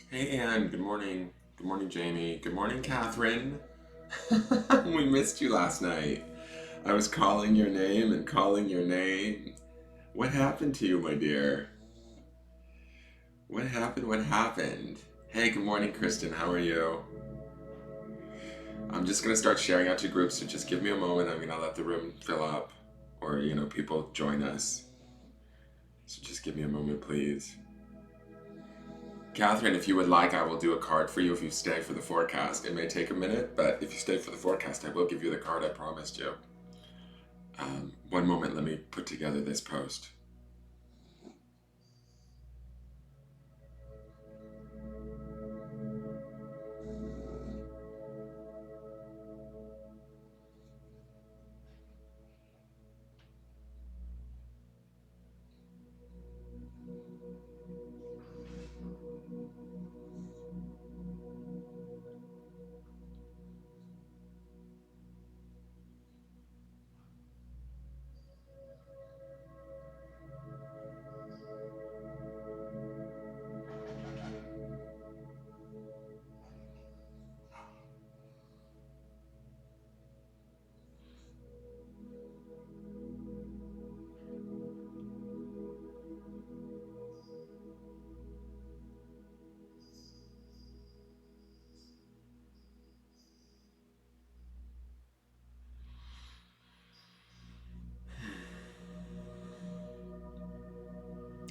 Hey Anne, good morning. Good morning, Jamie. Good morning, Catherine. We missed you last night. I was calling your name and calling your name. What happened to you, my dear? What happened? What happened? Hey, good morning, Kristen. How are you? I'm just gonna start sharing out to groups, so just give me a moment. I'm gonna let the room fill up, or people join us. So just give me a moment, please. Catherine, if you would like, I will do a card for you if you stay for the forecast. It may take a minute, but if you stay for the forecast, I will give you the card I promised you. One moment, let me put together this post.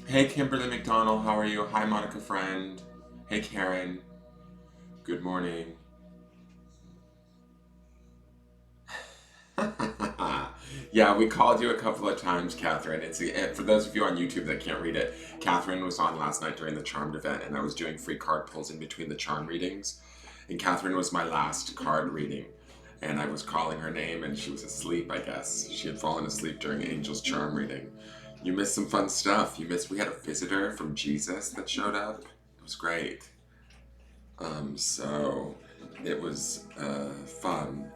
Hey, Kimberly McDonald, how are you? Hi, Monica Friend. Hey, Karen. Good morning. Yeah, we called you a couple of times, Catherine. For those of you on YouTube that can't read it, Catherine was on last night during the Charmed event, and I was doing free card pulls in between the Charm readings. And Catherine was my last card reading, and I was calling her name, and she was asleep. I guess she had fallen asleep during Angel's Charm reading. You missed some fun stuff. We had a visitor from Jesus that showed up. It was great. So it was fun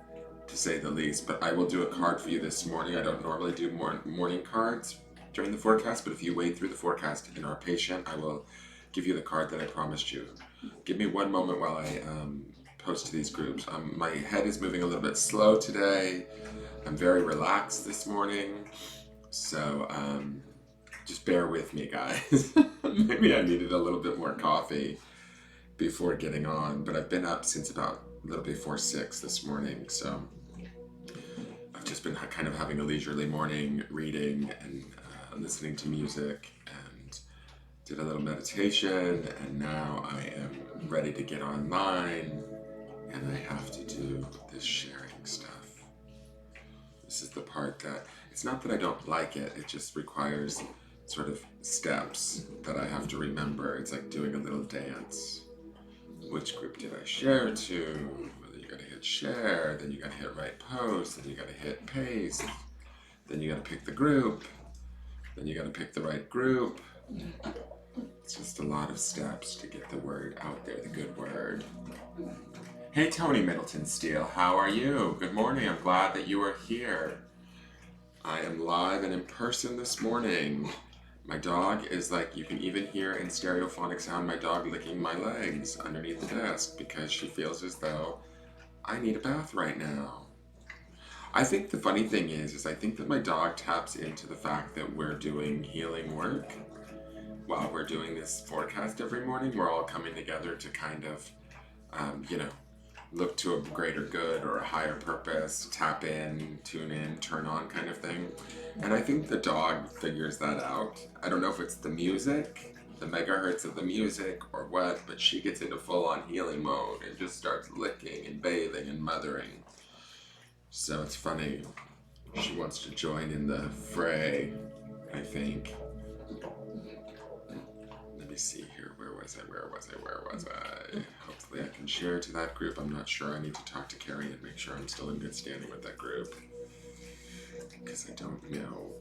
to say the least. But I will do a card for you this morning. I don't normally do morning cards during the forecast, but if you wait through the forecast and are patient, I will give you the card that I promised you. Give me one moment while I post to these groups. My head is moving a little bit slow today. I'm very relaxed this morning, so just bear with me, guys. Maybe I needed a little bit more coffee before getting on, but I've been up since about a little before 6 this morning, so I've just been kind of having a leisurely morning, reading and listening to music, and did a little meditation, and now I am ready to get online, and I have to do this sharing stuff. This is the part that, it's not that I don't like it, it just requires sort of steps that I have to remember. It's like doing a little dance. Which group did I share to? You gotta hit share, then you gotta hit write post, then you gotta hit paste, then you gotta pick the group, then you gotta pick the right group. It's just a lot of steps to get the word out there, the good word. Hey, Tony Middleton Steele, how are you? Good morning, I'm glad that you are here. I am live and in person this morning. My dog is like, you can even hear in stereophonic sound my dog licking my legs underneath the desk because she feels as though I need a bath right now. I think the funny thing is I think that my dog taps into the fact that we're doing healing work while we're doing this forecast every morning. We're all coming together to kind of, you know, look to a greater good or a higher purpose, tap in, tune in, turn on kind of thing. And I think the dog figures that out. I don't know if it's the music, the megahertz of the music, or what, but she gets into full on healing mode and just starts licking and bathing and mothering. So it's funny. She wants to join in the fray, I think. Let me see here. Where was I? Hopefully I can share to that group. I'm not sure. I need to talk to Carrie and make sure I'm still in good standing with that group. Because I don't know.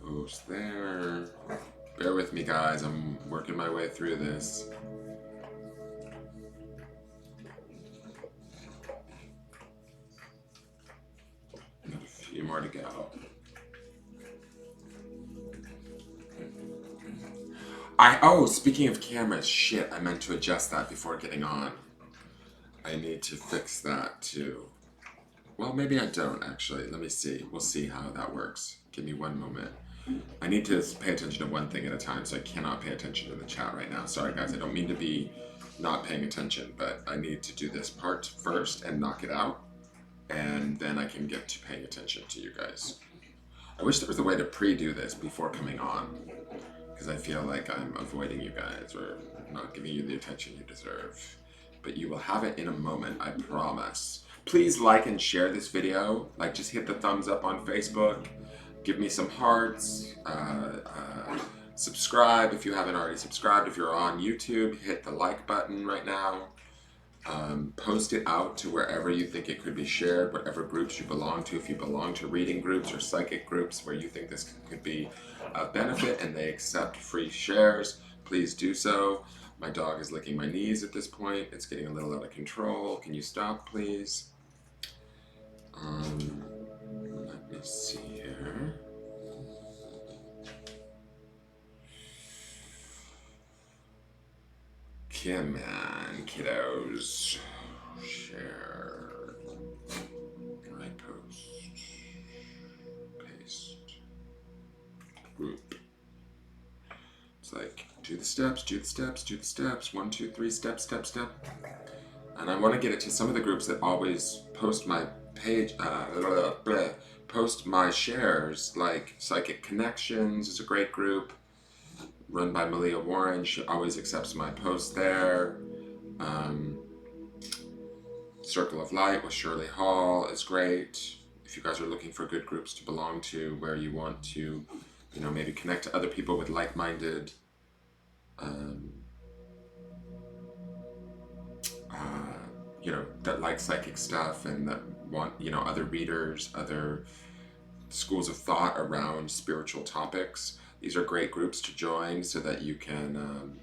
Post there. Bear with me, guys. I'm working my way through this. Got a few more to go. Speaking of cameras, shit, I meant to adjust that before getting on. I need to fix that too. Well, maybe I don't actually. Let me see. We'll see how that works. Give me one moment. I need to pay attention to one thing at a time, so I cannot pay attention to the chat right now. Sorry, guys. I don't mean to be not paying attention, but I need to do this part first and knock it out, and then I can get to paying attention to you guys. I wish there was a way to pre-do this before coming on, because I feel like I'm avoiding you guys or not giving you the attention you deserve. But you will have it in a moment, I promise. Please like and share this video. Like, just hit the thumbs up on Facebook. Give me some hearts. Subscribe if you haven't already subscribed. If you're on YouTube, hit the like button right now. Post it out to wherever you think it could be shared, whatever groups you belong to. If you belong to reading groups or psychic groups where you think this could be of benefit and they accept free shares, please do so. My dog is licking my knees at this point. It's getting a little out of control. Can you stop, please? Let me see here. Come on, kiddos. Share. Right post. Paste. Group. It's like, do the steps, do the steps, do the steps. 1, 2, 3, step, step, step. And I want to get it to some of the groups that always post my page, post my shares, like Psychic Connections is a great group. Run by Malia Warren. She always accepts my posts there. Circle of Light with Shirley Hall is great. If you guys are looking for good groups to belong to where you want to, maybe connect to other people with like-minded that like psychic stuff and that want, other readers, other schools of thought around spiritual topics. These are great groups to join so that you can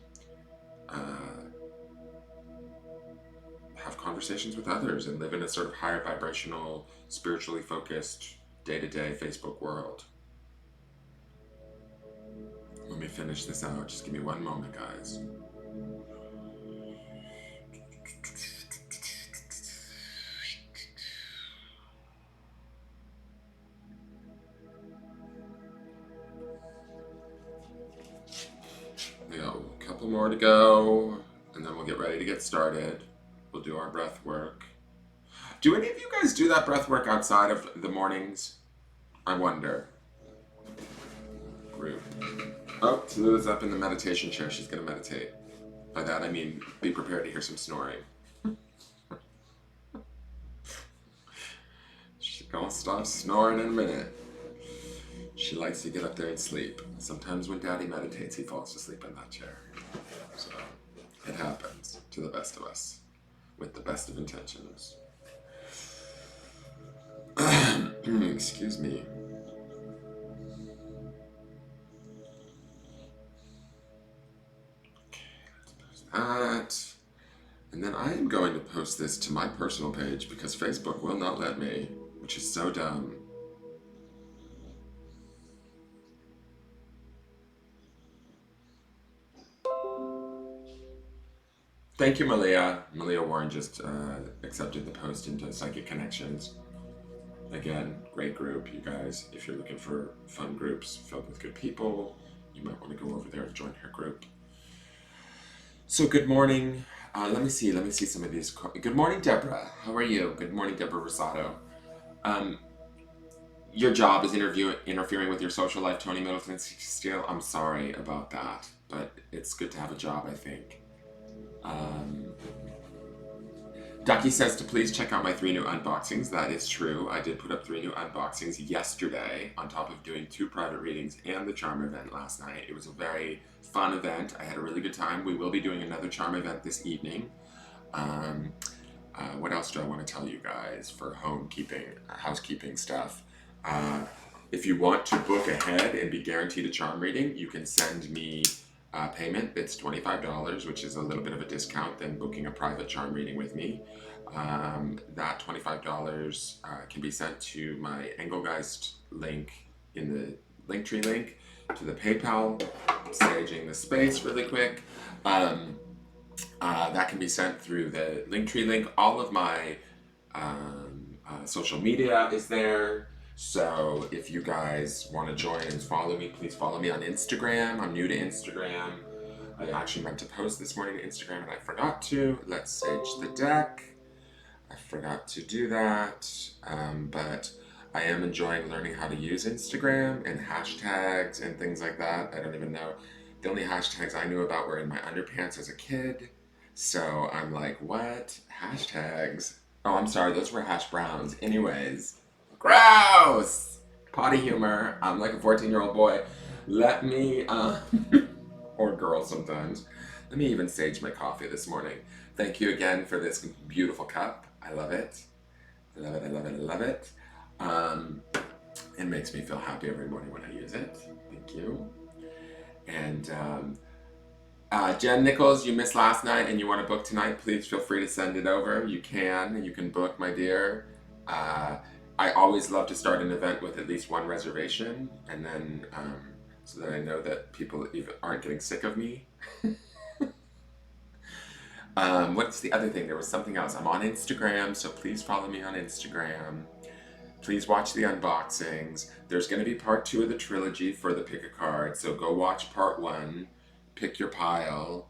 have conversations with others and live in a sort of higher vibrational, spiritually focused, day-to-day Facebook world. Let me finish this out. Just give me one moment, guys. We got a couple more to go, and then we'll get ready to get started. We'll do our breath work. Do any of you guys do that breath work outside of the mornings? I wonder. Group. Oh, Tallulah up in the meditation chair. She's going to meditate. By that I mean be prepared to hear some snoring. She's going to stop snoring in a minute. She likes to get up there and sleep. Sometimes when Daddy meditates, he falls asleep in that chair. So it happens to the best of us, with the best of intentions. Excuse me. Okay, let's post that. And then I am going to post this to my personal page because Facebook will not let me, which is so dumb. Thank you, Malia. Malia Warren just accepted the post into Psychic Connections. Again, great group, you guys. If you're looking for fun groups filled with good people, you might want to go over there and join her group. So good morning. Let me see some of these. Good morning, Deborah. How are you? Good morning, Deborah Rosado. Your job is interfering with your social life, Tony Middleton Steele. I'm sorry about that, but it's good to have a job, I think. Ducky says to please check out my 3 new unboxings. That is true. I did put up 3 new unboxings yesterday on top of doing 2 private readings and the charm event last night. It was a very fun event. I had a really good time. We will be doing another charm event this evening. What else do I want to tell you guys for housekeeping stuff? If you want to book ahead and be guaranteed a charm reading, you can send me payment that's $25, which is a little bit of a discount than booking a private charm reading with me. That $25 can be sent to my Engelgeist link in the Linktree link, to the PayPal staging the space really quick. That can be sent through the Linktree link. All of my social media is there. So if you guys want to join and follow me, please follow me on Instagram. I'm new to Instagram. I actually meant to post this morning to Instagram and I forgot to. Let's sage the deck. I forgot to do that. But I am enjoying learning how to use Instagram and hashtags and things like that. I don't even know. The only hashtags I knew about were in my underpants as a kid. So I'm like, what? Hashtags? Oh, I'm sorry, those were hash browns. Anyways, gross! Potty humor. I'm like a 14-year-old boy. Let me, or girl sometimes. Let me even sage my coffee this morning. Thank you again for this beautiful cup. I love it. I love it, I love it, I love it. It makes me feel happy every morning when I use it. Thank you. And Jen Nichols, you missed last night and you want to book tonight, please feel free to send it over. You can book, my dear. I always love to start an event with at least one reservation, and then so that I know that people even aren't getting sick of me. What's the other thing? There was something else. I'm on Instagram, so please follow me on Instagram. Please watch the unboxings. There's going to be part 2 of the trilogy for the Pick a Card, so go watch part 1. Pick your pile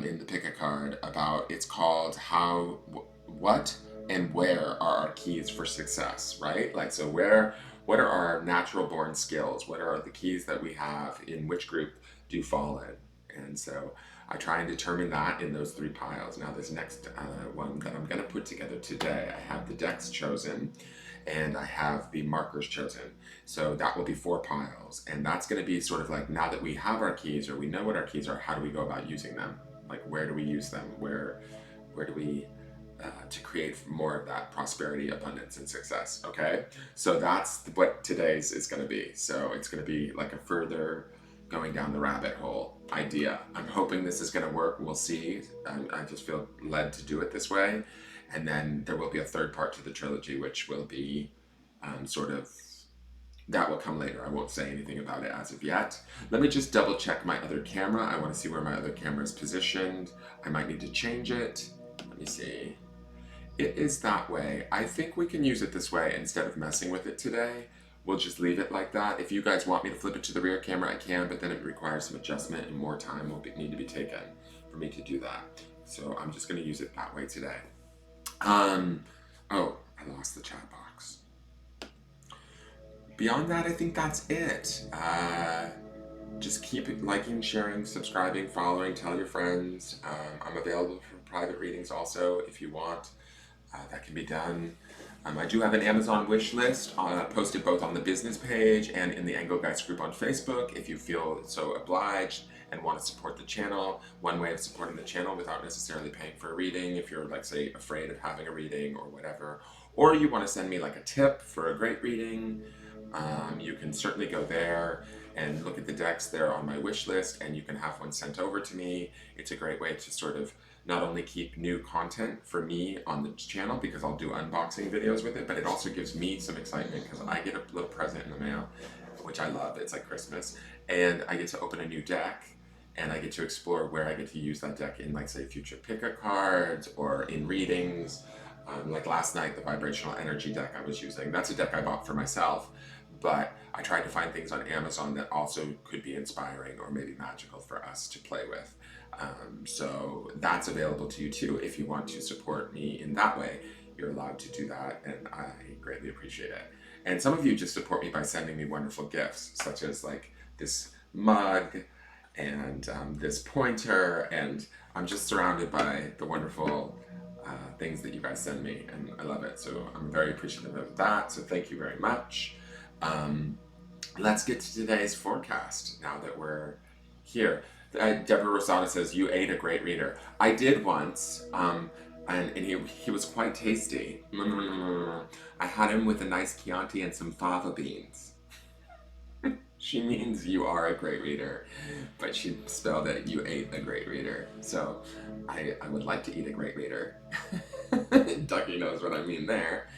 in the Pick a Card about, it's called How, What, and Where Are Our Keys for Success, right? Like, so what are our natural born skills? What are the keys that we have? In which group do you fall in? And so I try and determine that in those 3 piles. Now this next one that I'm going to put together today, I have the decks chosen and I have the markers chosen. So that will be 4 piles. And that's going to be sort of like, now that we have our keys or we know what our keys are, how do we go about using them? Like, where do we use them? Where do we, to create more of that prosperity, abundance, and success, okay? So that's what today's is going to be. So it's going to be like a further going down the rabbit hole idea. I'm hoping this is going to work. We'll see. I just feel led to do it this way. And then there will be a 3rd part to the trilogy, which will be that will come later. I won't say anything about it as of yet. Let me just double check my other camera. I want to see where my other camera is positioned. I might need to change it. Let me see. It is that way. I think we can use it this way instead of messing with it today. We'll just leave it like that. If you guys want me to flip it to the rear camera, I can, but then it requires some adjustment and more time will need to be taken for me to do that. So I'm just going to use it that way today. Oh, I lost the chat box. Beyond that, I think that's it. Just keep liking, sharing, subscribing, following, tell your friends. I'm available for private readings also if you want. That can be done. I do have an Amazon wish list posted both on the business page and in the Engelgeist group on Facebook if you feel so obliged and want to support the channel. One way of supporting the channel without necessarily paying for a reading, if you're, like, say, afraid of having a reading or whatever, or you want to send me like a tip for a great reading, you can certainly go there and look at the decks there on my wish list, and you can have one sent over to me. It's a great way to sort of not only keep new content for me on the channel, because I'll do unboxing videos with it, but it also gives me some excitement because I get a little present in the mail, which I love. It's like Christmas. And I get to open a new deck, and I get to explore where I get to use that deck in, like, say, future pick-a cards or in readings. Like last night, the vibrational energy deck I was using, that's a deck I bought for myself, but I tried to find things on Amazon that also could be inspiring or maybe magical for us to play with. So that's available to you too. If you want to support me in that way, you're allowed to do that, and I greatly appreciate it. And some of you just support me by sending me wonderful gifts, such as like this mug and this pointer, and I'm just surrounded by the wonderful things that you guys send me, and I love it. So I'm very appreciative of that. So thank you very much. Let's get to today's forecast now that we're here. Deborah Rosada says, you ate a great reader. I did once, and he was quite tasty. I had him with a nice Chianti and some fava beans. She means you are a great reader, but she spelled it, you ate a great reader. So I would like to eat a great reader. Ducky knows what I mean there.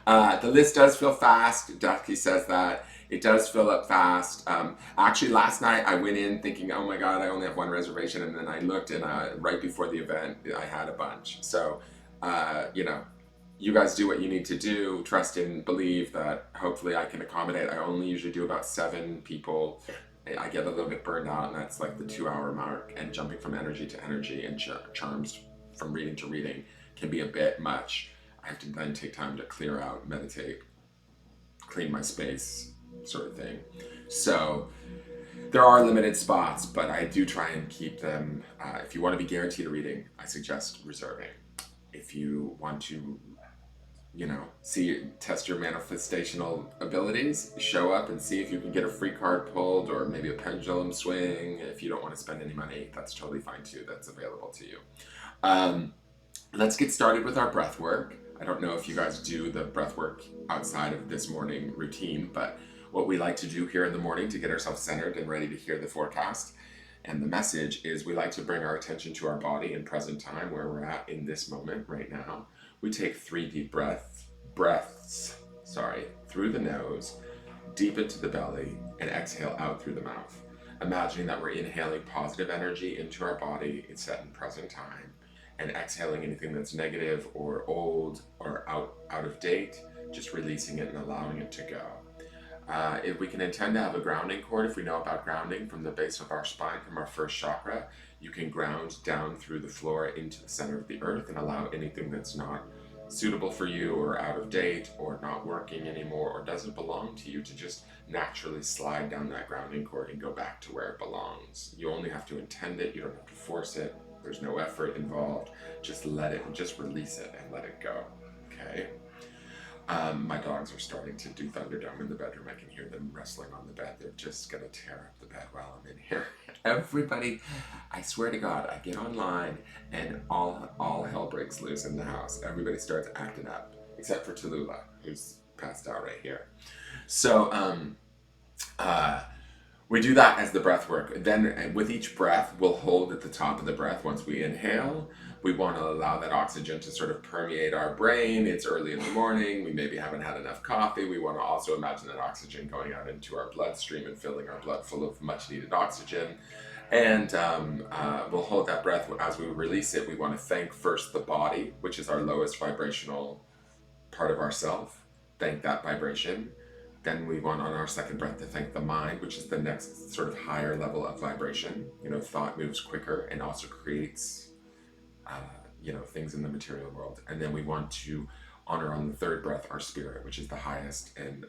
The list does feel fast. Ducky says that. It does fill up fast. Actually, last night I went in thinking, oh my God, I only have one reservation. And then I looked, and right before the event, I had a bunch. So, you know, you guys do what you need to do. Trust and believe that hopefully I can accommodate. I only usually do about 7 people. I get a little bit burned out, and that's like the 2-hour mark. And jumping from energy to energy and charms from reading to reading can be a bit much. I have to then take time to clear out, meditate, clean my space, sort of thing. So there are limited spots, but I do try and keep them. If you want to be guaranteed a reading, I suggest reserving. If you want to, test your manifestational abilities, show up and see if you can get a free card pulled or maybe a pendulum swing. If you don't want to spend any money, that's totally fine too. That's available to you. Let's get started with our breath work. I don't know if you guys do the breath work outside of this morning routine, but what we like to do here in the morning to get ourselves centered and ready to hear the forecast and the message is we like to bring our attention to our body in present time, where we're at in this moment right now. We take 3 deep breaths, through the nose, deep into the belly, and exhale out through the mouth. Imagining that we're inhaling positive energy into our body, it's set in present time, and exhaling anything that's negative or old or out of date, just releasing it and allowing it to go. If we can intend to have a grounding cord, if we know about grounding from the base of our spine, from our first chakra, you can ground down through the floor into the center of the earth and allow anything that's not suitable for you or out of date or not working anymore or doesn't belong to you to just naturally slide down that grounding cord and go back to where it belongs. You only have to intend it. You don't have to force it. There's no effort involved. Just let it, just release it and let it go. Okay? My dogs are starting to do Thunderdome in the bedroom. I can hear them wrestling on the bed. They're just going to tear up the bed while I'm in here. Everybody, I swear to God, I get online and all hell breaks loose in the house. Everybody starts acting up, except for Tallulah, who's passed out right here. So, we do that as the breath work. Then with each breath, we'll hold at the top of the breath. Once we inhale, we want to allow that oxygen to sort of permeate our brain. It's early in the morning. We maybe haven't had enough coffee. We want to also imagine that oxygen going out into our bloodstream and filling our blood full of much needed oxygen. And we'll hold that breath. As we release it, we want to thank first the body, which is our lowest vibrational part of ourself. Thank that vibration. Then we want on our second breath to thank the mind, which is the next sort of higher level of vibration. Thought moves quicker and also creates, things in the material world. And then we want to honor on the third breath our spirit, which is the highest and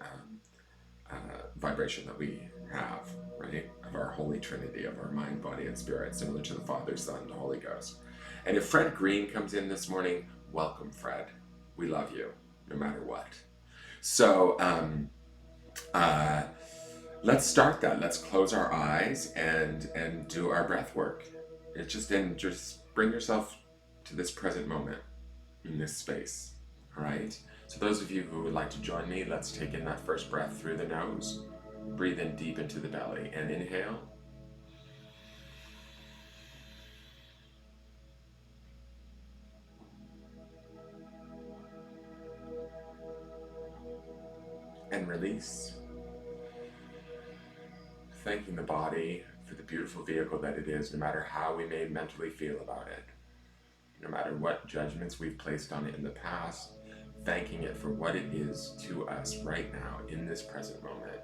vibration that we have, right? Of our Holy Trinity, of our mind, body, and spirit, similar to the Father, Son, the Holy Ghost. And if Fred Green comes in this morning, welcome, Fred. We love you, no matter what. So, let's start that. Let's close our eyes and do our breath work. Just bring yourself to this present moment in this space. All right. So those of you who would like to join me, let's take in that first breath through the nose. Breathe in deep into the belly and inhale. And release. Thanking the body for the beautiful vehicle that it is, no matter how we may mentally feel about it, no matter what judgments we've placed on it in the past, thanking it for what it is to us right now in this present moment.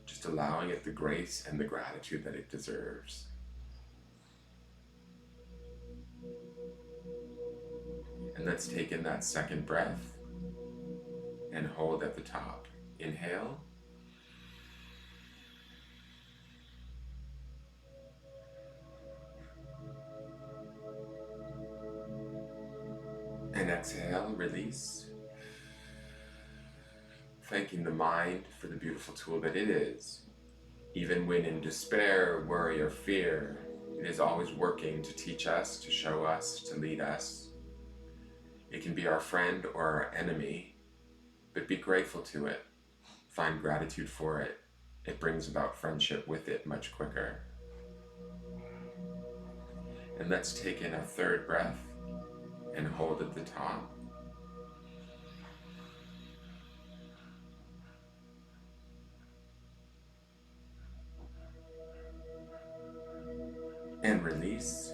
Just allowing it the grace and the gratitude that it deserves. And let's take in that second breath and hold at the top. Inhale. And exhale, release. Thanking the mind for the beautiful tool that it is. Even when in despair, worry, or fear, it is always working to teach us, to show us, to lead us. It can be our friend or our enemy, but be grateful to it. Find gratitude for it. It brings about friendship with it much quicker. And let's take in a third breath and hold at the top. And release.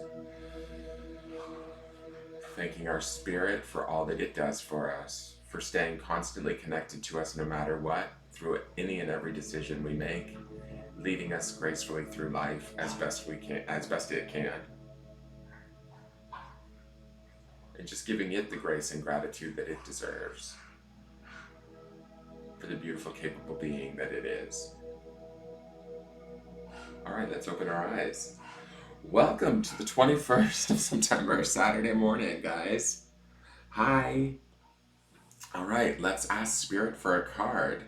Thanking our spirit for all that it does for us, for staying constantly connected to us no matter what, through any and every decision we make, leading us gracefully through life as best it can. And just giving it the grace and gratitude that it deserves for the beautiful, capable being that it is. All right, let's open our eyes. Welcome to the 21st of September, Saturday morning, guys. Hi. All right, let's ask Spirit for a card.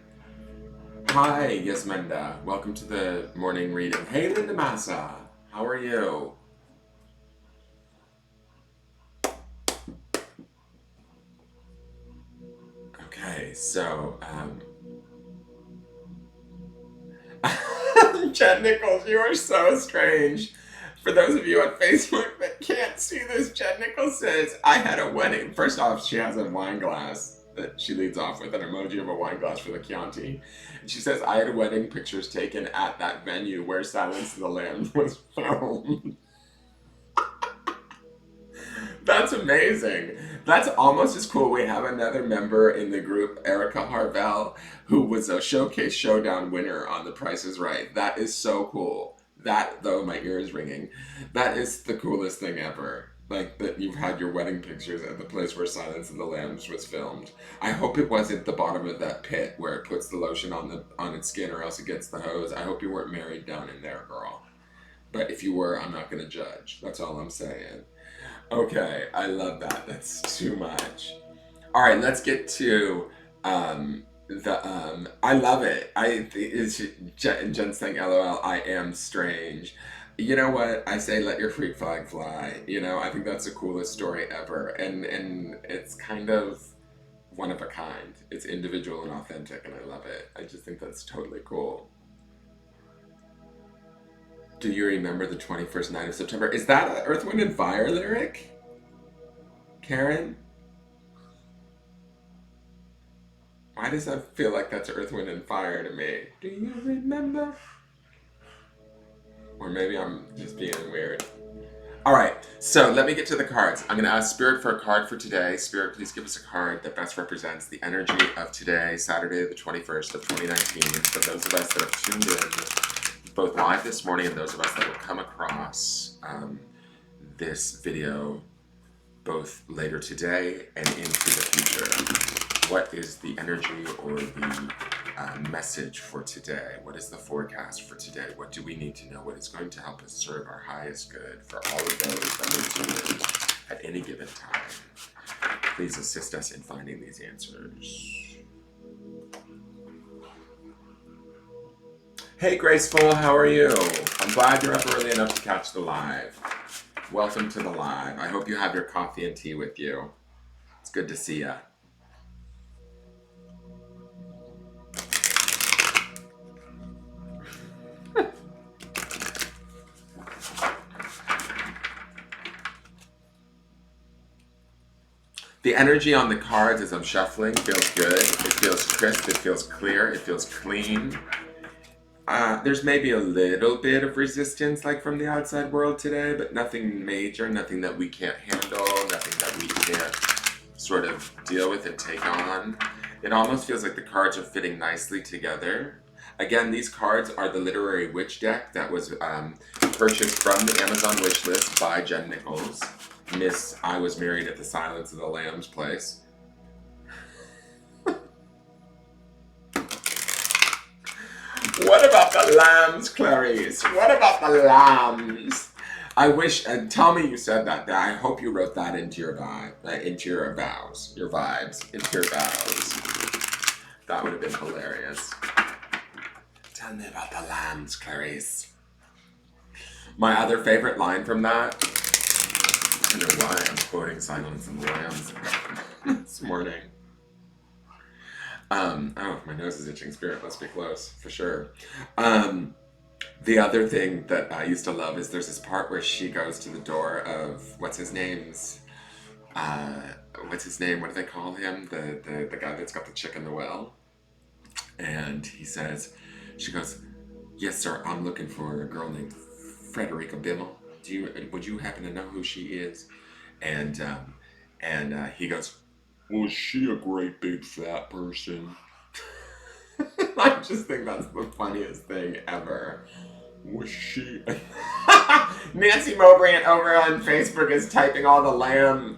Hi, Yasminda. Welcome to the morning reading. Hey, Linda Massa. How are you? Okay, so, Jen Nichols, you are so strange. For those of you on Facebook that can't see this, Jen Nichols says, I had a wedding. First off, she has a wine glass that she leads off with, an emoji of a wine glass for the Chianti. And she says, I had wedding pictures taken at that venue where Silence of the Lambs was filmed. That's amazing. That's almost as cool. We have another member in the group, Erica Harvell, who was a Showcase Showdown winner on The Price is Right. That is so cool. That, though, my ear is ringing. That is the coolest thing ever. Like, that you've had your wedding pictures at the place where Silence of the Lambs was filmed. I hope it wasn't the bottom of that pit where it puts the lotion on its skin or else it gets the hose. I hope you weren't married down in there, girl. But if you were, I'm not going to judge. That's all I'm saying. Okay, I love that. That's too much. All right, let's get to I love it. It's Jen's saying, LOL, I am strange. You know what? I say let your freak flag fly. You know, I think that's the coolest story ever. And it's kind of one of a kind. It's individual and authentic, and I love it. I just think that's totally cool. Do you remember the 21st night of September? Is that an Earth, Wind, and Fire lyric? Karen? Why does that feel like that's Earth, Wind, and Fire to me? Do you remember? Or maybe I'm just being weird. All right, so let me get to the cards. I'm going to ask Spirit for a card for today. Spirit, please give us a card that best represents the energy of today, Saturday, the 21st of 2019. For those of us that have tuned in, both live this morning and those of us that will come across this video both later today and into the future. What is the energy or the message for today? What is the forecast for today? What do we need to know? What is going to help us serve our highest good for all of those that are tuned in at any given time? Please assist us in finding these answers. Hey Graceful, how are you? I'm glad you're up early enough to catch the live. Welcome to the live. I hope you have your coffee and tea with you. It's good to see ya. The energy on the cards as I'm shuffling feels good. It feels crisp. It feels clear. It feels clean. There's maybe a little bit of resistance like from the outside world today, but nothing major, nothing that we can't handle, nothing that we can't sort of deal with and take on. It almost feels like the cards are fitting nicely together. Again, these cards are the Literary Witch deck that was purchased from the Amazon wish list by Jen Nichols. Miss I Was Married at the Silence of the Lambs place. What about the lambs, Clarice? What about the lambs? I wish, and tell me you said that. I hope you wrote that into your vibe, into your vows, your vibes, into your vows. That would have been hilarious. Tell me about the lambs, Clarice. My other favorite line from that, I don't know why I'm quoting Silence of the Lambs this morning. Oh, my nose is itching. Spirit must be close, for sure. The other thing that I used to love is there's this part where she goes to the door of, what's his name? What do they call him? The guy that's got the chick in the well. And he says, she goes, yes, sir, I'm looking for a girl named Frederica Bimmel. would you happen to know who she is? And he goes, was she a great big fat person? I just think that's the funniest thing ever. Was she? Nancy Mowbray over on Facebook is typing all the lamb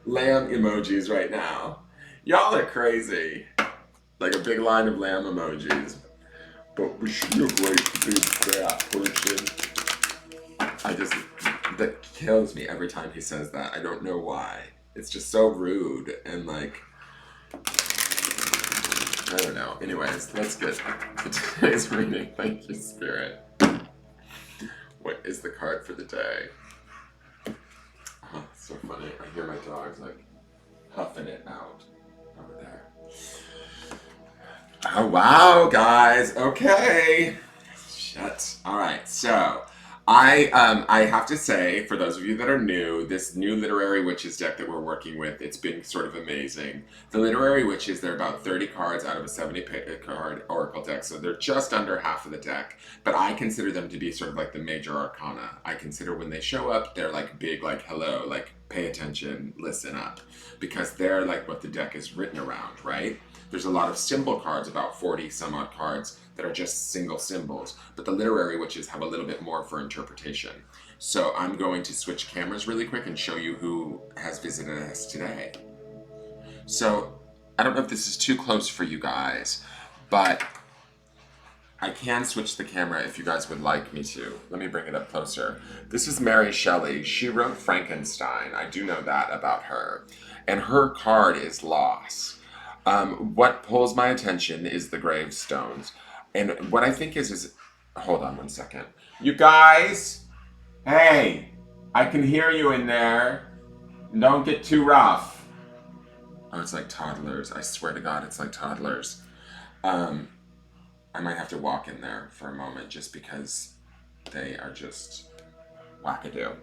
emojis right now. Y'all are crazy. Like a big line of lamb emojis. But was she a great big fat person? That kills me every time he says that. I don't know why. It's just so rude and like, I don't know. Anyways, that's good for today's reading. Thank you, Spirit. What is the card for the day? Oh, it's so funny. I hear my dogs like huffing it out over there. Oh, wow, guys. Okay. Shit. All right. So I have to say, for those of you that are new, this new Literary Witches deck that we're working with, it's been sort of amazing. The Literary Witches, they're about 30 cards out of a 70 card Oracle deck, so they're just under half of the deck, but I consider them to be sort of like the major arcana. I consider when they show up, they're like big, like hello, like pay attention, listen up, because they're like what the deck is written around, right? There's a lot of symbol cards, about 40 some odd cards, that are just single symbols, but the Literary Witches have a little bit more for interpretation. So I'm going to switch cameras really quick and show you who has visited us today. So I don't know if this is too close for you guys, but I can switch the camera if you guys would like me to. Let me bring it up closer. This is Mary Shelley. She wrote Frankenstein. I do know that about her. And her card is loss. What pulls my attention is the gravestones. And what I think is, hold on one second. You guys, hey, I can hear you in there. Don't get too rough. Oh, it's like toddlers. I swear to God, it's like toddlers. I might have to walk in there for a moment just because they are just wackadoo.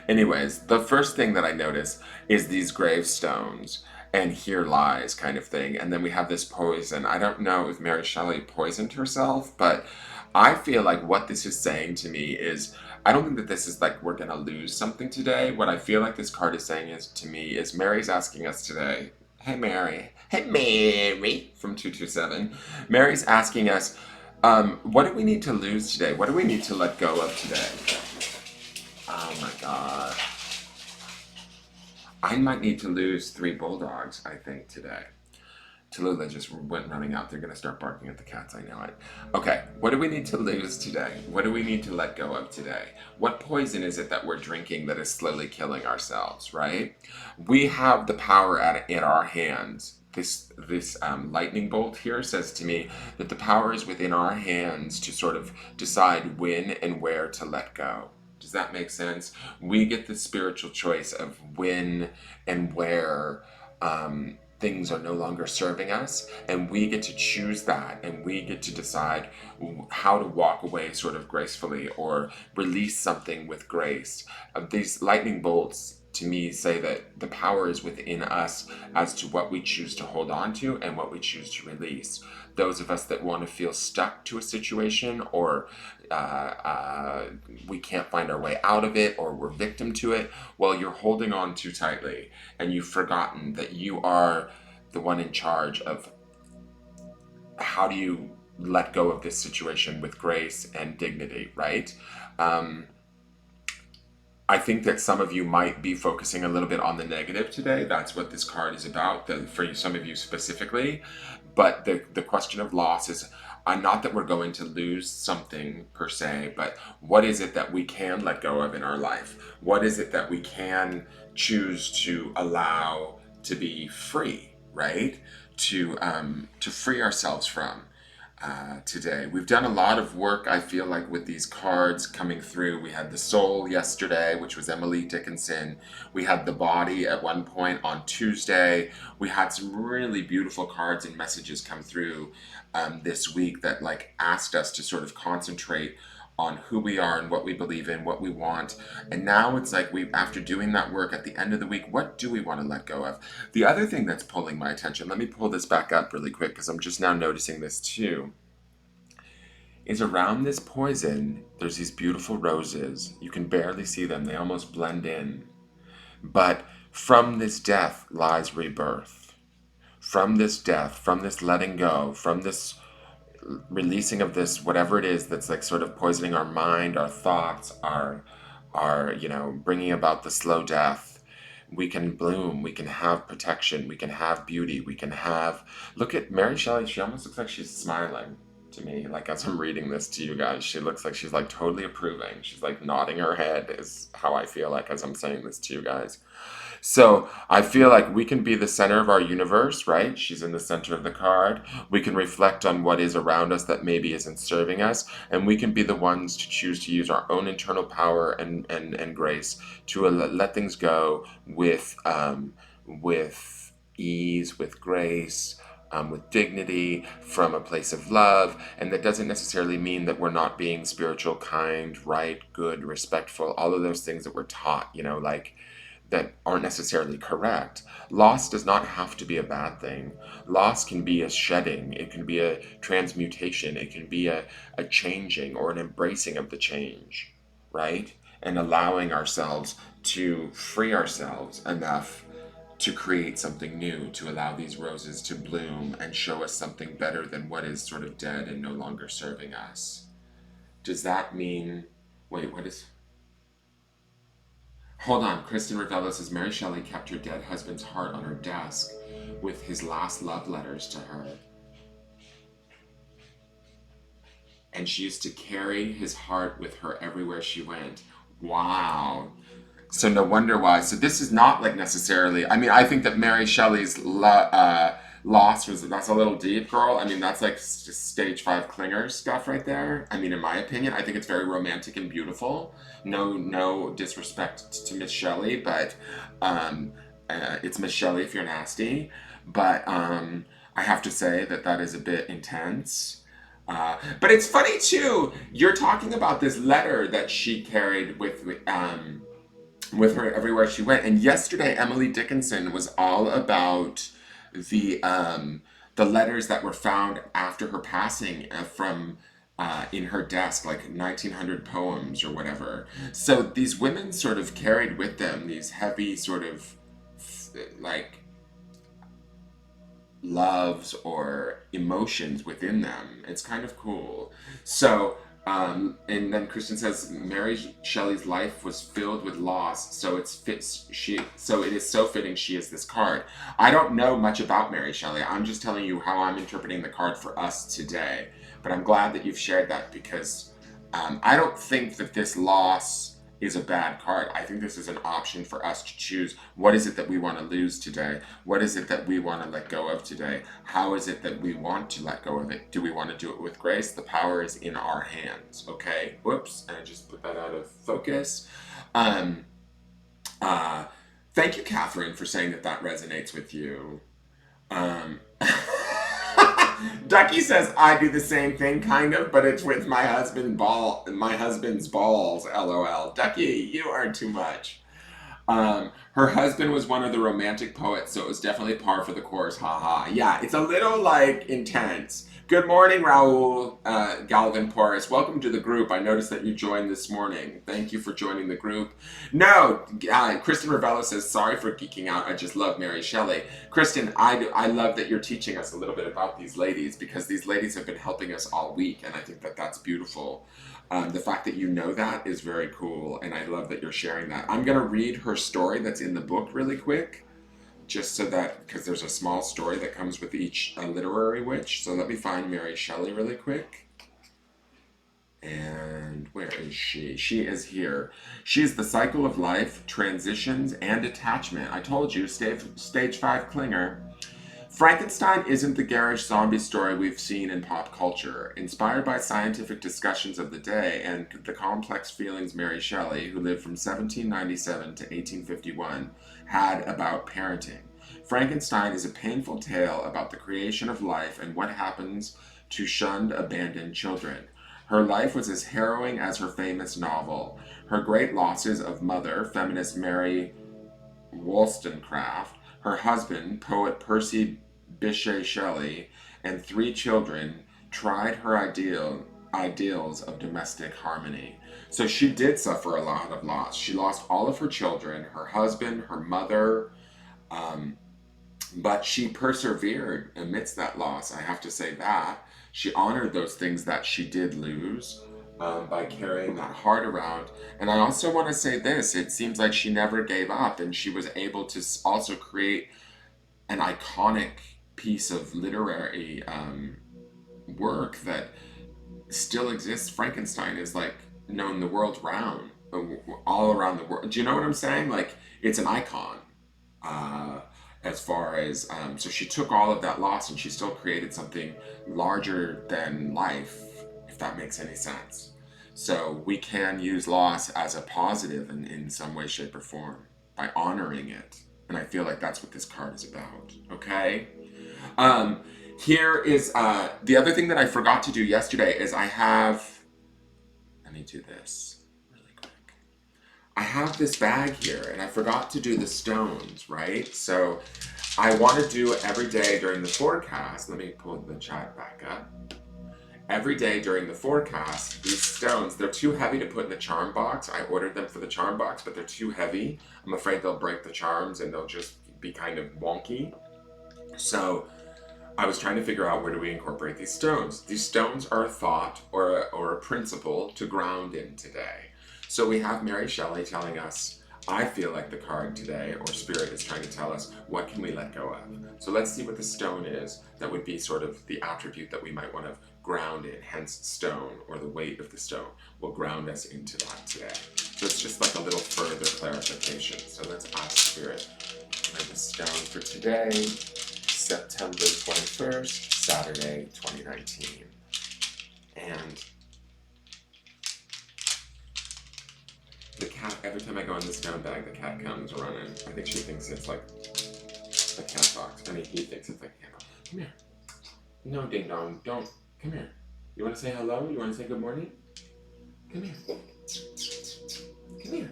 Anyways, the first thing that I notice is these gravestones and here lies kind of thing. And then we have this poison. I don't know if Mary Shelley poisoned herself, but I feel like what this is saying to me is, I don't think that this is like we're going to lose something today. What I feel like this card is saying is to me is Mary's asking us today, hey Mary, from 227. Mary's asking us, what do we need to lose today? What do we need to let go of today? Oh my God. I might need to lose 3 bulldogs, I think, today. Tallulah just went running out. They're going to start barking at the cats. I know it. Okay, what do we need to lose today? What do we need to let go of today? What poison is it that we're drinking that is slowly killing ourselves, right? We have the power in our hands. This lightning bolt here says to me that the power is within our hands to sort of decide when and where to let go. Does that make sense? We get the spiritual choice of when and where things are no longer serving us, and we get to choose that, and we get to decide how to walk away sort of gracefully or release something with grace. These lightning bolts to me say that the power is within us as to what we choose to hold on to and what we choose to release. Those of us that want to feel stuck to a situation, or we can't find our way out of it, or we're victim to it, well, you're holding on too tightly and you've forgotten that you are the one in charge of how do you let go of this situation with grace and dignity, right? I think that some of you might be focusing a little bit on the negative today. That's what this card is about, for you, some of you specifically. But the question of loss is, not that we're going to lose something per se, but what is it that we can let go of in our life? What is it that we can choose to allow to be free, right? To free ourselves from. Today. We've done a lot of work, I feel like, with these cards coming through. We had the soul yesterday, which was Emily Dickinson. We had the body at one point on Tuesday. We had some really beautiful cards and messages come through this week that like asked us to sort of concentrate on who we are and what we believe in, what we want. And now it's like after doing that work at the end of the week, what do we want to let go of? The other thing that's pulling my attention, let me pull this back up really quick because I'm just now noticing this too, is around this poison, there's these beautiful roses. You can barely see them, they almost blend in. But from this death lies rebirth. From this death, from this letting go, from this releasing of this whatever it is that's like sort of poisoning our mind, our thoughts, our bringing about the slow death, we can bloom, we can have protection, we can have beauty, we can have, look at Mary Shelley, she almost looks like she's smiling to me, like as I'm reading this to you guys, she looks like she's like totally approving, she's like nodding her head is how I feel like as I'm saying this to you guys. So I feel like we can be the center of our universe, right? She's in the center of the card. We can reflect on what is around us that maybe isn't serving us, and we can be the ones to choose to use our own internal power and grace to let things go with ease, with grace. With dignity, from a place of love, and that doesn't necessarily mean that we're not being spiritual, kind, right, good, respectful, all of those things that we're taught, like that aren't necessarily correct. Loss does not have to be a bad thing. Loss can be a shedding, it can be a transmutation, it can be a changing or an embracing of the change, right? And allowing ourselves to free ourselves enough to create something new, to allow these roses to bloom and show us something better than what is sort of dead and no longer serving us. Does that mean, wait, what is, hold on, Kristen Ravello says Mary Shelley kept her dead husband's heart on her desk with his last love letters to her. And she used to carry his heart with her everywhere she went. Wow. So no wonder why. So this is not like necessarily, I mean, I think that Mary Shelley's loss that's a little deep, girl. I mean, that's like stage 5 clinger stuff right there. I mean, in my opinion, I think it's very romantic and beautiful. No disrespect to Miss Shelley, but it's Miss Shelley if you're nasty. But I have to say that is a bit intense. But it's funny too. You're talking about this letter that she carried with her everywhere she went. And yesterday, Emily Dickinson was all about the the letters that were found after her passing from in her desk, like 1900 poems or whatever. So these women sort of carried with them these heavy sort of like loves or emotions within them. It's kind of cool. So and then Christian says Mary Shelley's life was filled with loss, so it is so fitting she is this card. I don't know much about Mary Shelley. I'm just telling you how I'm interpreting the card for us today. But I'm glad that you've shared that because I don't think that this loss is a bad card. I think this is an option for us to choose. What is it that we want to lose today? What is it that we want to let go of today? How is it that we want to let go of it? Do we want to do it with grace? The power is in our hands. Okay. Whoops. And I just put that out of focus. Thank you, Catherine, for saying that resonates with you. Ducky says I do the same thing, kind of, but it's with my husband's balls. LOL. Ducky, you are too much. Her husband was one of the romantic poets, so it was definitely par for the course. Haha. Yeah, it's a little like intense. Good morning, Raul Galvin Porras. Welcome to the group. I noticed that you joined this morning. Thank you for joining the group. No, Kristen Ravello says, sorry for geeking out. I just love Mary Shelley. Kristen, I love that you're teaching us a little bit about these ladies because these ladies have been helping us all week, and I think that's beautiful. The fact that you know that is very cool, and I love that you're sharing that. I'm going to read her story that's in the book really quick. Just so that, because there's a small story that comes with each literary witch. So let me find Mary Shelley really quick. And where is she? She is here. She is the cycle of life, transitions, and attachment. I told you, stage 5 clinger. Frankenstein isn't the garish zombie story we've seen in pop culture. Inspired by scientific discussions of the day and the complex feelings Mary Shelley, who lived from 1797 to 1851, had about parenting. Frankenstein is a painful tale about the creation of life and what happens to shunned, abandoned children. Her life was as harrowing as her famous novel. Her great losses of mother, feminist Mary Wollstonecraft, her husband, poet Percy Bysshe Shelley, and 3 children tried her ideal ideals of domestic harmony. So she did suffer a lot of loss. She lost all of her children, her husband, her mother, um, but she persevered amidst that loss. I have to say that. She honored those things that she did lose by carrying that heart around. And I also want to say this, it seems like she never gave up, and she was able to also create an iconic piece of literary work that still exists. Frankenstein is like known the world round, all around the world. Do you know what I'm saying? Like, it's an icon. Uh, as far as so she took all of that loss and she still created something larger than life, if that makes any sense. So we can use loss as a positive in some way, shape, or form by honoring it. And I feel like that's what this card is about. Okay. Um, Here is the other thing that I forgot to do yesterday is I have. Let me do this really quick. I have this bag here, and I forgot to do the stones, right? So I want to do every day during the forecast. Let me pull the chat back up. Every day during the forecast, these stones, they're too heavy to put in the charm box. I ordered them for the charm box, but they're too heavy. I'm afraid they'll break the charms and they'll just be kind of wonky. So I was trying to figure out where do we incorporate these stones. These stones are a thought or a principle to ground in today. So we have Mary Shelley telling us, I feel like the card today, or Spirit is trying to tell us, what can we let go of? So let's see what the stone is that would be sort of the attribute that we might want to ground in, hence stone, or the weight of the stone will ground us into that today. So it's just like a little further clarification. So let's ask Spirit for the stone for today, September 21st, Saturday, 2019. And the cat, every time I go in the stone bag, the cat comes running. I think she thinks it's like a cat box. I mean, he thinks it's like a cat box. Come here. No, ding dong, don't. Come here. You want to say hello? You want to say good morning? Come here. Come here.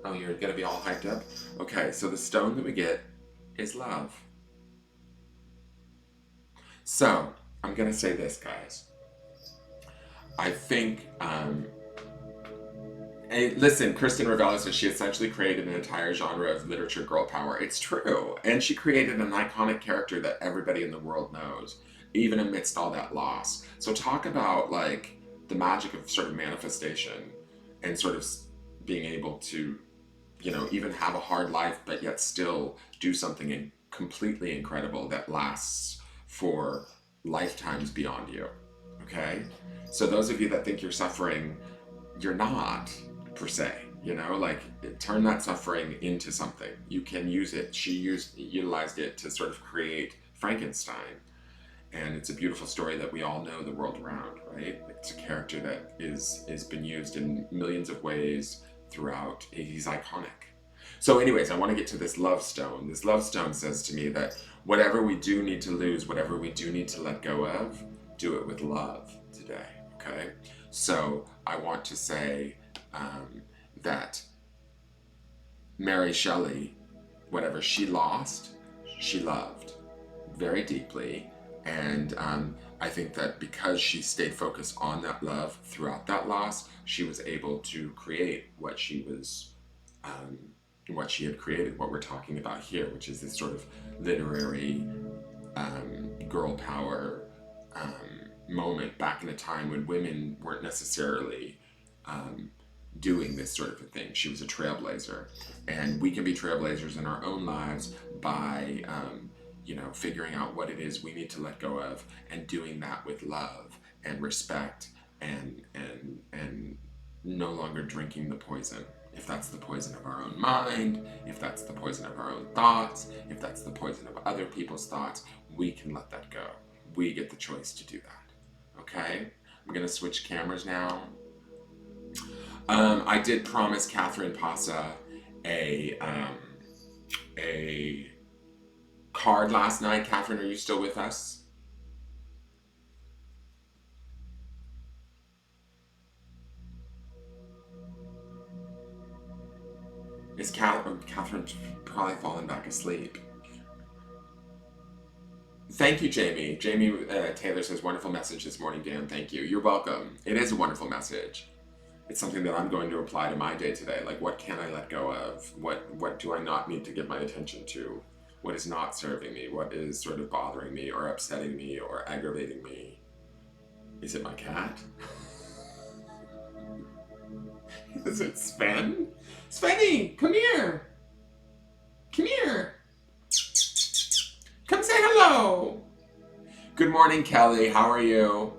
Oh, you're going to be all hyped up? Okay, so the stone that we get is love. So, I'm going to say this, guys. I think, listen, Kristen Ravello says she essentially created an entire genre of literature girl power. It's true. And she created an iconic character that everybody in the world knows, even amidst all that loss. So talk about, like, the magic of sort of manifestation and sort of being able to, you know, even have a hard life, but yet still do something completely incredible that lasts for lifetimes beyond you. Okay? So those of you that think you're suffering, you're not, per se. You know, like, turn that suffering into something. You can use it. She utilized it to sort of create Frankenstein. And it's a beautiful story that we all know the world around, right? It's a character that is been used in millions of ways throughout. He's iconic. So anyways, I want to get to this love stone. This love stone says to me that whatever we do need to lose, whatever we do need to let go of, do it with love today, okay? So I want to say that Mary Shelley, whatever she lost, she loved very deeply. And I think that because she stayed focused on that love throughout that loss, she was able to create what she had created, what we're talking about here, which is this sort of literary girl power moment back in a time when women weren't necessarily doing this sort of a thing. She was a trailblazer, and we can be trailblazers in our own lives by figuring out what it is we need to let go of and doing that with love and respect and no longer drinking the poison. If that's the poison of our own mind, if that's the poison of our own thoughts, if that's the poison of other people's thoughts, we can let that go. We get the choice to do that. Okay? I'm going to switch cameras now. I did promise Catherine Pasa a card last night. Catherine, are you still with us? Is Catherine probably fallen back asleep? Thank you, Jamie. Jamie Taylor says, wonderful message this morning, Dan. Thank you. You're welcome. It is a wonderful message. It's something that I'm going to apply to my day today. Like, what can I let go of? What do I not need to give my attention to? What is not serving me? What is sort of bothering me or upsetting me or aggravating me? Is it my cat? Is it Sven? Svenny, come here. Come here. Come say hello. Good morning, Kelly. How are you?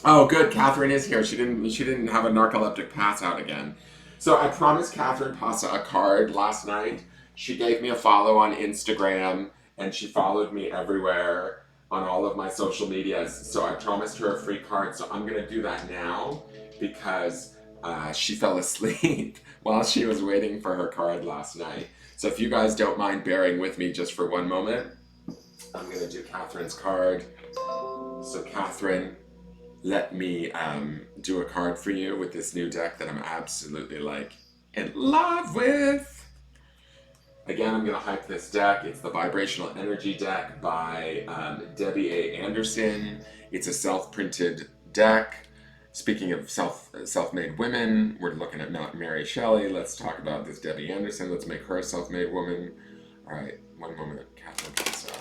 Oh, good. Catherine is here. She didn't have a narcoleptic pass out again. So I promised Catherine Pasa a card last night. She gave me a follow on Instagram and she followed me everywhere on all of my social medias. So I promised her a free card. So I'm gonna do that now because she fell asleep while she was waiting for her card last night. So if you guys don't mind bearing with me just for one moment, I'm gonna do Catherine's card. So Catherine, let me do a card for you with this new deck that I'm absolutely like in love with. Again, I'm going to hype this deck. It's the Vibrational Energy deck by Debbie A. Anderson. It's a self-printed deck. Speaking of self-made women, we're looking at Mary Shelley. Let's talk about this Debbie Anderson. Let's make her a self-made woman. All right, one moment, Catherine Pasa.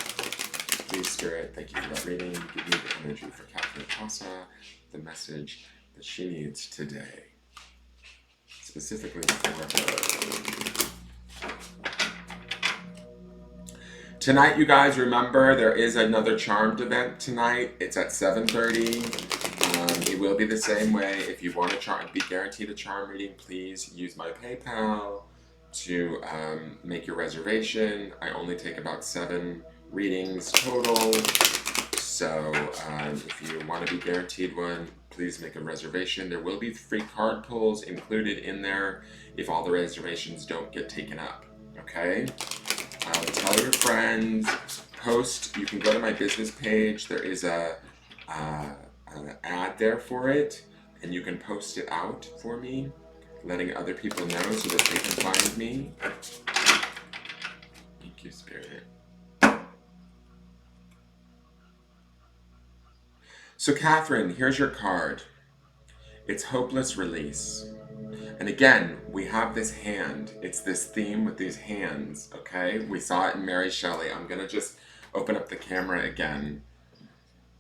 Please, Spirit, thank you for that reading. Give me the energy for Catherine Pasa, the message that she needs today, specifically for her. Tonight, you guys, remember, there is another Charmed event tonight. It's at 7:30. It will be the same way. If you want to be guaranteed a charm reading, please use my PayPal to make your reservation. I only take about 7 readings total, so if you want to be guaranteed one, please make a reservation. There will be free card pulls included in there if all the reservations don't get taken up, okay? Tell your friends, post. You can go to my business page. There is an ad there for it, and you can post it out for me, letting other people know so that they can find me. Thank you, Spirit. So Catherine, here's your card. It's Hopeless Release. And again, we have this hand. It's this theme with these hands, okay? We saw it in Mary Shelley. I'm going to just open up the camera again.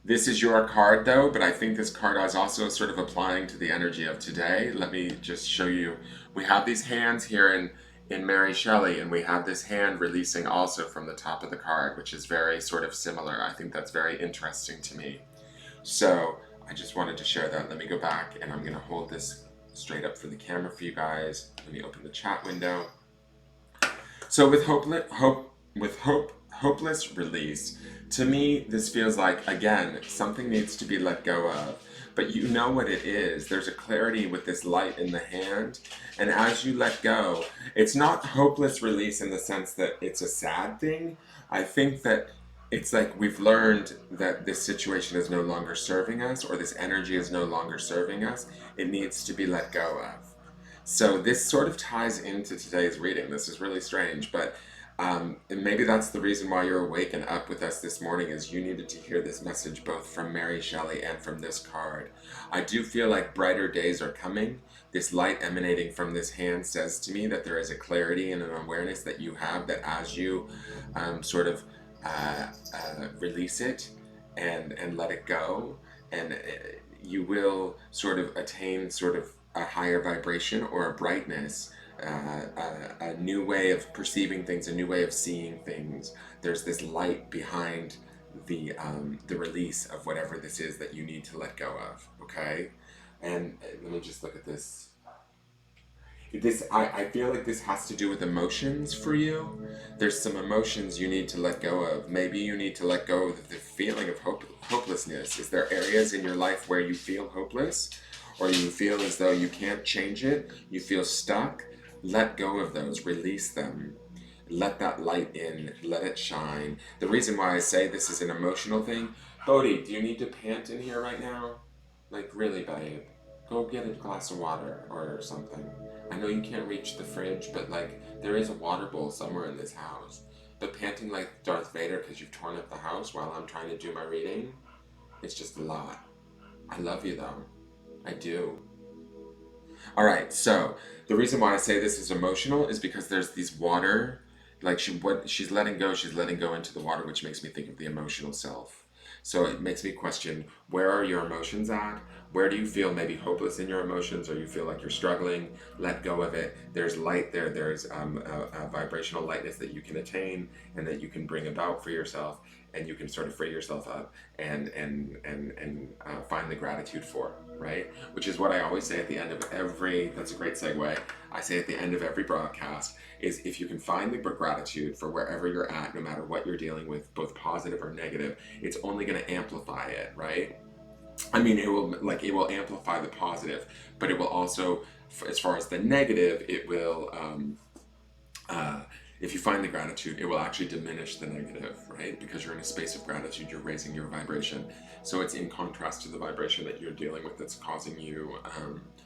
This is your card though, but I think this card is also sort of applying to the energy of today. Let me just show you. We have these hands here in Mary Shelley, and we have this hand releasing also from the top of the card, which is very sort of similar. I think that's very interesting to me. So I just wanted to share that. Let me go back, and I'm going to hold this straight up for the camera for you guys. Let me open the chat window. So with hopeless release, to me, this feels like, again, something needs to be let go of. But you know what it is. There's a clarity with this light in the hand. And as you let go, it's not hopeless release in the sense that it's a sad thing. I think that it's like we've learned that this situation is no longer serving us, or this energy is no longer serving us. It needs to be let go of. So this sort of ties into today's reading. This is really strange, but and maybe that's the reason why you're awake and up with us this morning, is you needed to hear this message both from Mary Shelley and from this card. I do feel like brighter days are coming. This light emanating from this hand says to me that there is a clarity and an awareness that you have, that as you sort of release it and let it go, and you will sort of attain sort of a higher vibration or a brightness, a new way of perceiving things, a new way of seeing things. There's this light behind the release of whatever this is that you need to let go of, okay? And let me just look at this. I feel like this has to do with emotions for you. There's some emotions you need to let go of. Maybe you need to let go of the feeling of hopelessness. Is there areas in your life where you feel hopeless, or you feel as though you can't change it? You feel stuck? Let go of those. Release them. Let that light in. Let it shine. The reason why I say this is an emotional thing, Bodhi, do you need to pant in here right now? Like, really, babe? Go get a glass of water or something. I know you can't reach the fridge, but like, there is a water bowl somewhere in this house. But panting like Darth Vader because you've torn up the house while I'm trying to do my reading, it's just a lot. I love you though. I do. All right, so the reason why I say this is emotional is because there's these water, like she's letting go into the water, which makes me think of the emotional self. So it makes me question, where are your emotions at? Where do you feel maybe hopeless in your emotions, or you feel like you're struggling? Let go of it. There's light there. There's a vibrational lightness that you can attain and that you can bring about for yourself, and you can sort of free yourself up and find the gratitude for, right? Which is what I always say at the end of every, that's a great segue. I say at the end of every broadcast is, if you can find the gratitude for wherever you're at, no matter what you're dealing with, both positive or negative, it's only going to amplify it, right? I mean, it will amplify the positive, but it will also, as far as the negative, it will, uh, if you find the gratitude, it will actually diminish the negative, right? Because you're in a space of gratitude, you're raising your vibration. So it's in contrast to the vibration that you're dealing with that's causing you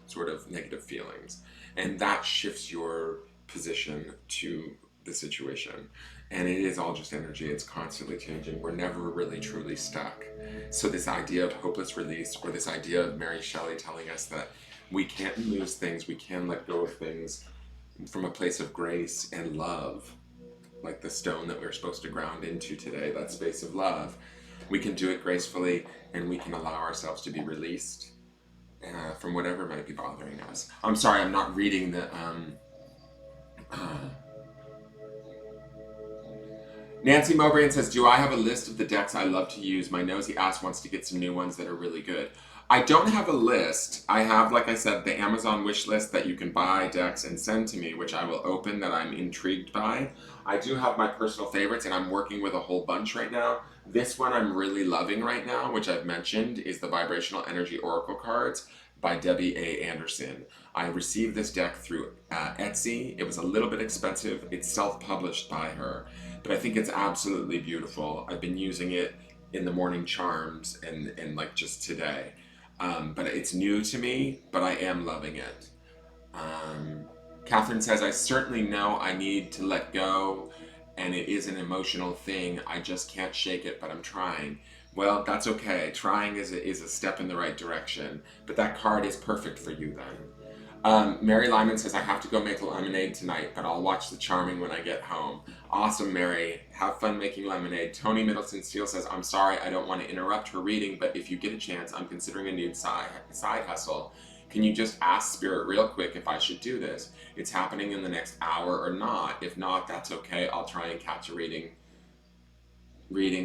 sort of negative feelings. And that shifts your position to the situation. And it is all just energy, it's constantly changing. We're never really truly stuck. So this idea of hopeless release, or this idea of Mary Shelley telling us that we can't lose things, we can let go of things from a place of grace and love, like the stone that we're supposed to ground into today, that space of love, we can do it gracefully, and we can allow ourselves to be released from whatever might be bothering us. I'm sorry, I'm not reading the uh, Nancy Mowbray says, do I have a list of the decks I love to use? My nosy ass wants to get some new ones that are really good. I don't have a list. I have, like I said, the Amazon wish list that you can buy decks and send to me, which I will open, that I'm intrigued by. I do have my personal favorites, and I'm working with a whole bunch right now. This one I'm really loving right now, which I've mentioned, is the Vibrational Energy Oracle cards by Debbie A. Anderson. I received this deck through Etsy. It was a little bit expensive. It's self-published by her, but I think it's absolutely beautiful. I've been using it in the morning charms and like just today. But it's new to me, but I am loving it. Um, Catherine says, I certainly know I need to let go, and it is an emotional thing. I just can't shake it, but I'm trying. Well, that's okay. Trying is a step in the right direction, but that card is perfect for you then. Mary Lyman says, I have to go make lemonade tonight, but I'll watch The Charming when I get home. Awesome, Mary. Have fun making lemonade. Tony Middleton Steele says, I'm sorry, I don't want to interrupt her reading, but if you get a chance, I'm considering a new side hustle. Can you just ask Spirit real quick if I should do this? It's happening in the next hour or not. If not, that's okay. I'll try and catch a reading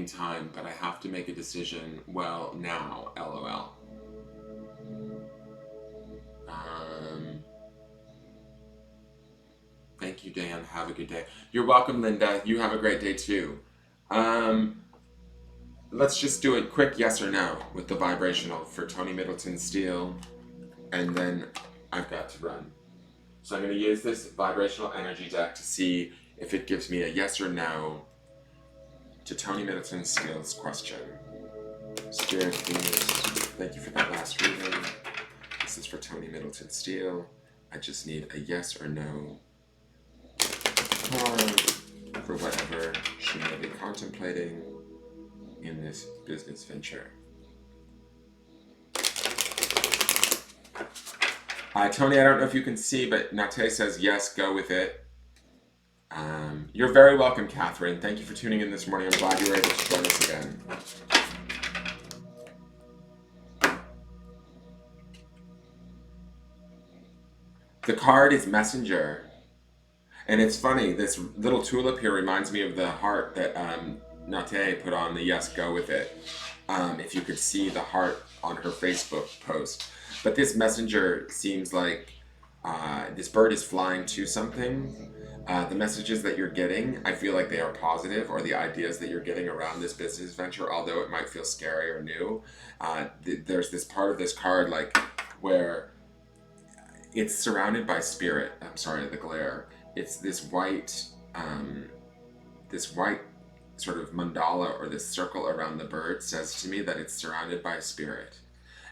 time, but I have to make a decision, well, now, LOL. Thank you, Dan. Have a good day. You're welcome, Linda. You have a great day too. Um, let's just do a quick yes or no with the vibrational for Tony Middleton Steele, and then I've got to run. So I'm going to use this vibrational energy deck to see if it gives me a yes or no to Tony Middleton Steele's question. Spirit, please. Thank you for that last reading. This is for Tony Middleton Steele. I just need a yes or no for whatever she may be contemplating in this business venture. Tony, I don't know if you can see, but Nate says yes, go with it. You're very welcome, Catherine. Thank you for tuning in this morning. I'm glad you were able to join us again. The card is Messenger. And it's funny, this little tulip here reminds me of the heart that Nate put on the yes, go with it. If you could see the heart on her Facebook post. But this messenger seems like this bird is flying to something. The messages that you're getting, I feel like they are positive, or the ideas that you're getting around this business venture, although it might feel scary or new. There's this part of this card, like, where it's surrounded by spirit. I'm sorry, the glare. It's this white sort of mandala, or this circle around the bird, says to me that it's surrounded by spirit,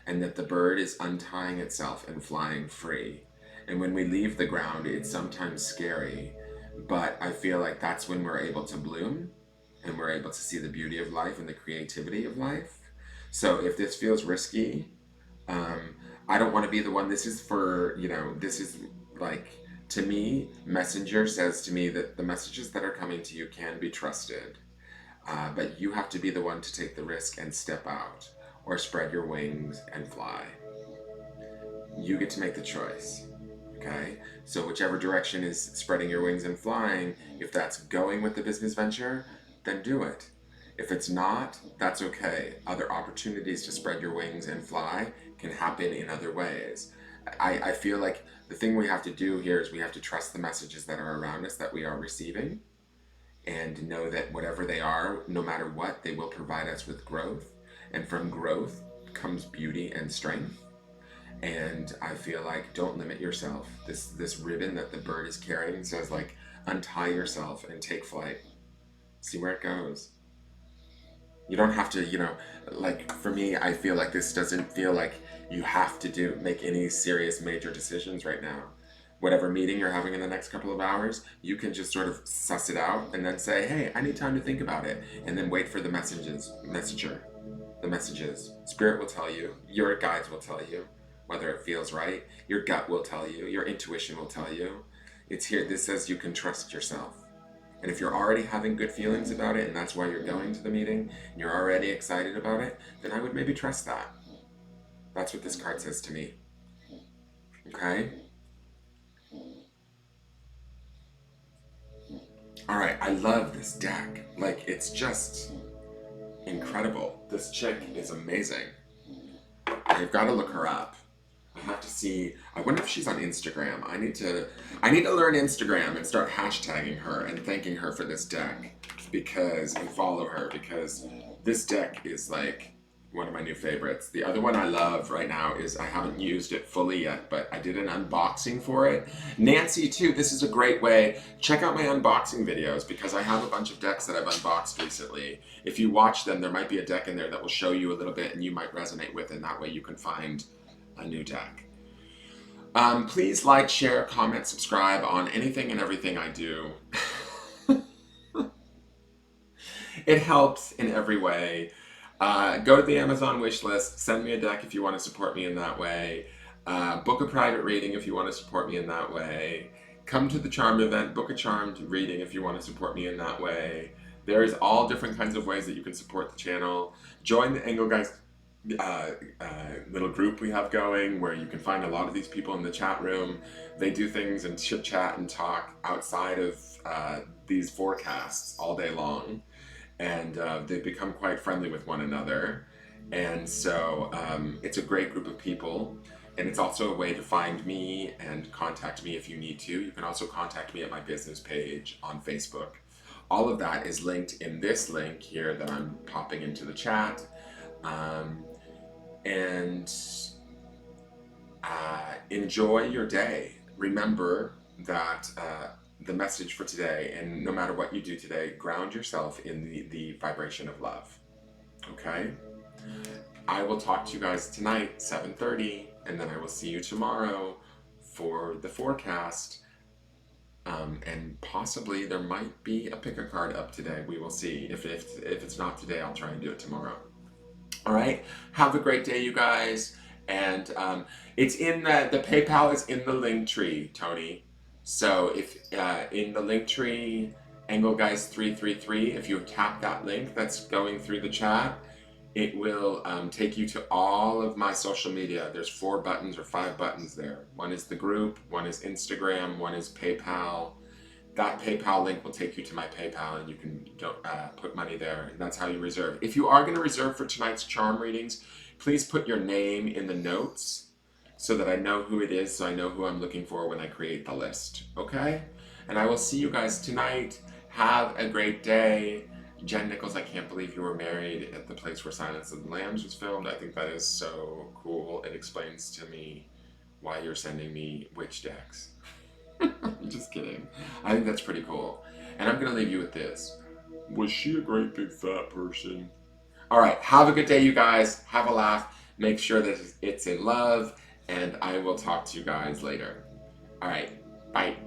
and that the bird is untying itself and flying free. And when we leave the ground, it's sometimes scary, but I feel like that's when we're able to bloom and we're able to see the beauty of life and the creativity of life. So if this feels risky, um, I don't want to be the one. This is for, this is like, to me, Messenger says to me that the messages that are coming to you can be trusted, but you have to be the one to take the risk and step out or spread your wings and fly. You get to make the choice. Okay? So, whichever direction is spreading your wings and flying, if that's going with the business venture, then do it. If it's not, that's okay. Other opportunities to spread your wings and fly can happen in other ways. I feel like the thing we have to do here is we have to trust the messages that are around us that we are receiving and know that whatever they are, no matter what, they will provide us with growth. And from growth comes beauty and strength. And I feel like don't limit yourself. This ribbon that the bird is carrying says like untie yourself and take flight. See where it goes. You don't have to, like for me, I feel like this doesn't feel like you have to make any serious major decisions right now. Whatever meeting you're having in the next couple of hours, you can just sort of suss it out and then say, hey, I need time to think about it. And then wait for the the messages. Spirit will tell you, your guides will tell you whether it feels right. Your gut will tell you, your intuition will tell you. It's here. This says you can trust yourself. And if you're already having good feelings about it and that's why you're going to the meeting and you're already excited about it, then I would maybe trust that. That's what this card says to me. Okay? All right, I love this deck. Like, it's just incredible. This chick is amazing. I've got to look her up. I have to see. I wonder if she's on Instagram. I need to learn Instagram and start hashtagging her and thanking her for this deck and follow her because this deck is like one of my new favorites. The other one I love right now is I haven't used it fully yet, but I did an unboxing for it. Nancy too, this is a great way. Check out my unboxing videos because I have a bunch of decks that I've unboxed recently. If you watch them, there might be a deck in there that will show you a little bit and you might resonate with, and that way you can find a new deck. Please like, share, comment, subscribe on anything and everything I do. It helps in every way. Go to the Amazon wish list, send me a deck if you want to support me in that way. Book a private reading if you want to support me in that way. Come to the Charmed event, book a Charmed reading if you want to support me in that way. There's all different kinds of ways that you can support the channel. Join the Engelgeist little group we have going where you can find a lot of these people in the chat room. They do things and chit chat and talk outside of these forecasts all day long. And they've become quite friendly with one another. And so it's a great group of people. And it's also a way to find me and contact me if you need to. You can also contact me at my business page on Facebook. All of that is linked in this link here that I'm popping into the chat. And enjoy your day. Remember that the message for today, and no matter what you do today, ground yourself in the vibration of love. Okay? I will talk to you guys tonight, 7:30, and then I will see you tomorrow for the forecast. And possibly there might be a pick a card up today. We will see. If it's not today, I'll try and do it tomorrow. All right? Have a great day, you guys. And it's in the PayPal is in the link tree, Tony. So if in the link tree, Engelgeist 333, if you tap that link that's going through the chat, it will take you to all of my social media. There's 4 buttons or 5 buttons there. One is the group, one is Instagram, one is PayPal. That PayPal link will take you to my PayPal and you can put money there. And that's how you reserve. If you are going to reserve for tonight's charm readings, please put your name in the notes so that I know who it is, so I know who I'm looking for when I create the list. Okay? And I will see you guys tonight. Have a great day. Jen Nichols, I can't believe you were married at the place where Silence of the Lambs was filmed. I think that is so cool. It explains to me why you're sending me witch decks. I'm just kidding. I think that's pretty cool. And I'm going to leave you with this. Was she a great big fat person? All right. Have a good day, you guys. Have a laugh. Make sure that it's in love. And I will talk to you guys later. All right. Bye.